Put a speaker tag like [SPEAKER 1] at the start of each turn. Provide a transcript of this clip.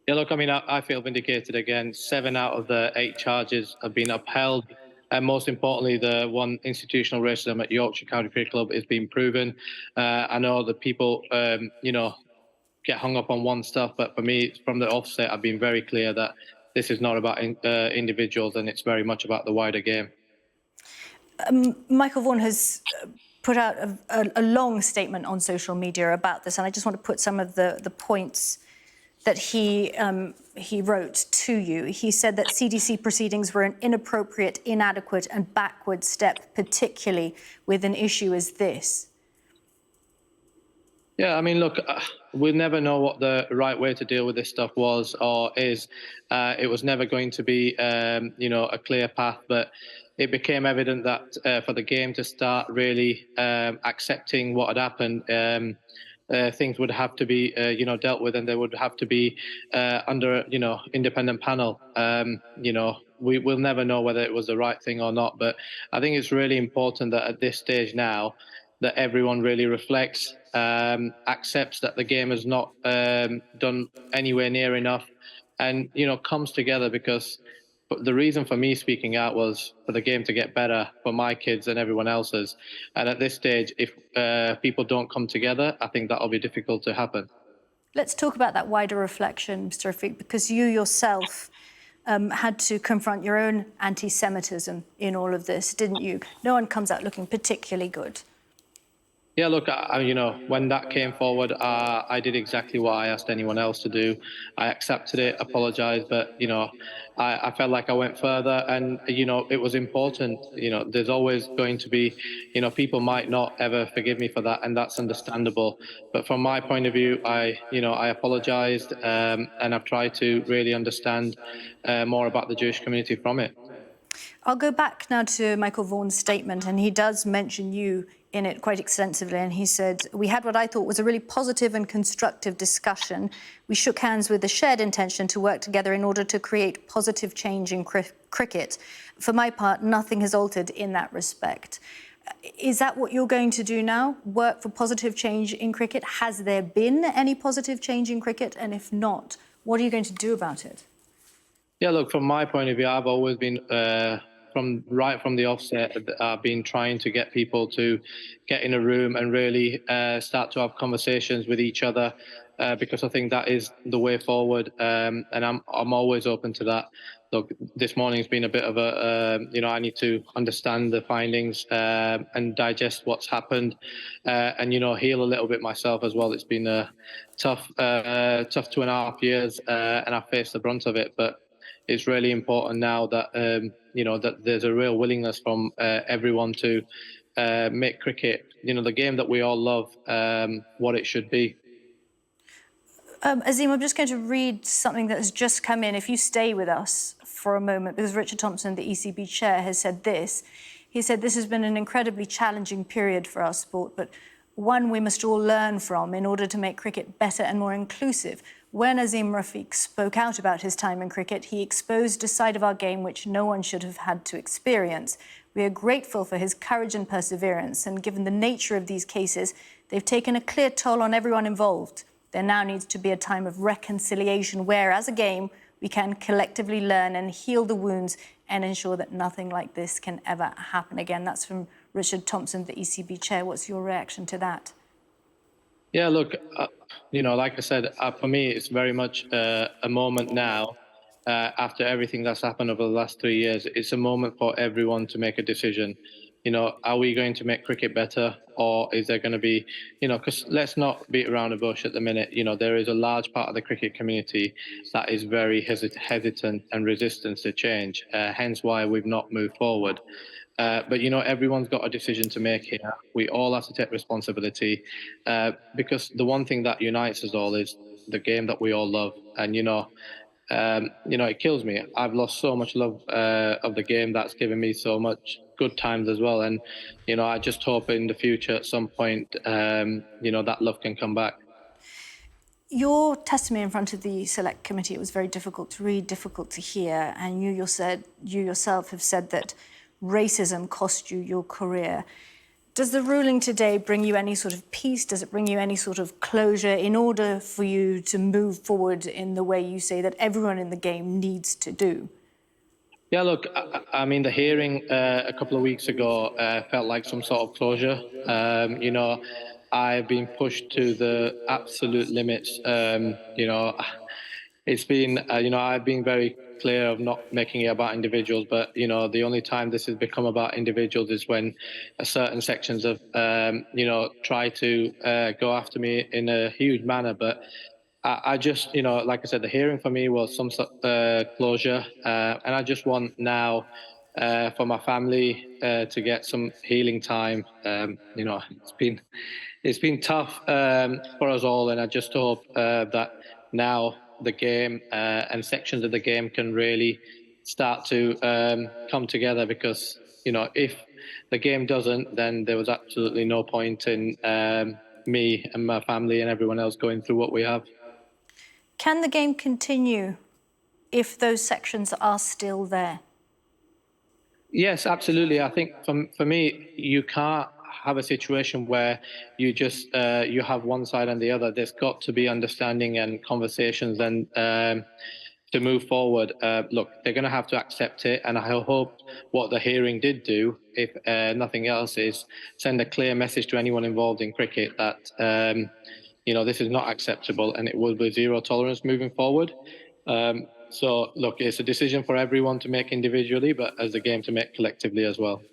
[SPEAKER 1] Yeah, look, I mean, I feel vindicated again. 7 out of the 8 charges have been upheld. And most importantly, the one institutional racism at Yorkshire County Cricket Club is being proven. I know that people, get hung up on one stuff, but for me, from the offset, I've been very clear that this is not about individuals, and it's very much about the wider game.
[SPEAKER 2] Michael Vaughan has put out a long statement on social media about this, and I just want to put some of the points that he wrote to you. He said that CDC proceedings were an inappropriate, inadequate and backward step, particularly with an issue as this.
[SPEAKER 1] Yeah, I mean, look, we'll never know what the right way to deal with this stuff was or is. It was never going to be, a clear path, but it became evident that for the game to start really accepting what had happened, things would have to be, dealt with, and they would have to be under, independent panel. We will never know whether it was the right thing or not, but I think it's really important that at this stage now, that everyone really reflects, accepts that the game has not done anywhere near enough, and comes together, because the reason for me speaking out was for the game to get better for my kids and everyone else's. And at this stage, if people don't come together, I think that'll be difficult to happen.
[SPEAKER 2] Let's talk about that wider reflection, Mr. Rafiq, because you yourself had to confront your own anti-Semitism in all of this, didn't you? No one comes out looking particularly good.
[SPEAKER 1] Yeah, look, when that came forward, I did exactly what I asked anyone else to do. I accepted it, apologized, but, I felt like I went further, and, it was important. There's always going to be, people might not ever forgive me for that, and that's understandable. But from my point of view, I apologized, and I've tried to really understand more about the Jewish community from it.
[SPEAKER 2] I'll go back now to Michael Vaughan's statement, and he does mention you in it quite extensively. And he said, "We had what I thought was a really positive and constructive discussion. We shook hands with a shared intention to work together in order to create positive change in cricket. For my part, nothing has altered in that respect." Is that what you're going to do now? Work for positive change in cricket? Has there been any positive change in cricket? And if not, what are you going to do about it?
[SPEAKER 1] Yeah, look, from my point of view, I've always been, from the offset, I've been trying to get people to get in a room and really start to have conversations with each other, because I think that is the way forward, and I'm always open to that. Look, this morning's been a bit of a, I need to understand the findings and digest what's happened, and heal a little bit myself as well. It's been a tough 2.5 years, and I've faced the brunt of it, but it's really important now that that there's a real willingness from everyone to make cricket, the game that we all love, what it should be.
[SPEAKER 2] Azeem, I'm just going to read something that has just come in. If you stay with us for a moment, because Richard Thompson, the ECB chair, has said this. He said, "This has been an incredibly challenging period for our sport, but one we must all learn from in order to make cricket better and more inclusive." When Azeem Rafiq spoke out about his time in cricket, he exposed a side of our game which no one should have had to experience. We are grateful for his courage and perseverance, and given the nature of these cases, they've taken a clear toll on everyone involved. There now needs to be a time of reconciliation where, as a game, we can collectively learn and heal the wounds and ensure that nothing like this can ever happen again. That's from Richard Thompson, the ECB chair. What's your reaction to that?
[SPEAKER 1] Yeah, look, like I said, for me, it's very much a moment now, after everything that's happened over the last 3 years. It's a moment for everyone to make a decision. Are we going to make cricket better, or is there going to be, because let's not beat around the bush at the minute. There is a large part of the cricket community that is very hesitant and resistant to change, hence why we've not moved forward. But, everyone's got a decision to make here. We all have to take responsibility, because the one thing that unites us all is the game that we all love. And, it kills me. I've lost so much love of the game that's given me so much good times as well. And, I just hope in the future at some point, that love can come back.
[SPEAKER 2] Your testimony in front of the Select Committee, it was very difficult to read, difficult to hear. And you yourself have said that racism cost you your career. Does the ruling today bring you any sort of peace? Does it bring you any sort of closure in order for you to move forward in the way you say that everyone in the game needs to do?
[SPEAKER 1] Yeah, look, I mean, the hearing a couple of weeks ago felt like some sort of closure. You know, I've been pushed to the absolute limits. You know, it's been, you know, I've been very clear of not making it about individuals, but, you know, the only time this has become about individuals is when certain sections of, you know, try to go after me in a huge manner. But I just, you know, like I said, the hearing for me was some sort closure, and I just want now for my family to get some healing time. You know, it's been tough for us all, and I just hope that now the game and sections of the game can really start to come together. Because you know, if the game doesn't, then there was absolutely no point in me and my family and everyone else going through what we have.
[SPEAKER 2] Can the game continue if those sections are still there?
[SPEAKER 1] Yes, absolutely. I think for me, you can't have a situation where you just you have one side and the other. There's got to be understanding and conversations and to move forward. Look, they're going to have to accept it, and I hope what the hearing did do, if nothing else, is send a clear message to anyone involved in cricket that you know, this is not acceptable, and it will be zero tolerance moving forward. So, look, it's a decision for everyone to make individually, but as a game to make collectively as well.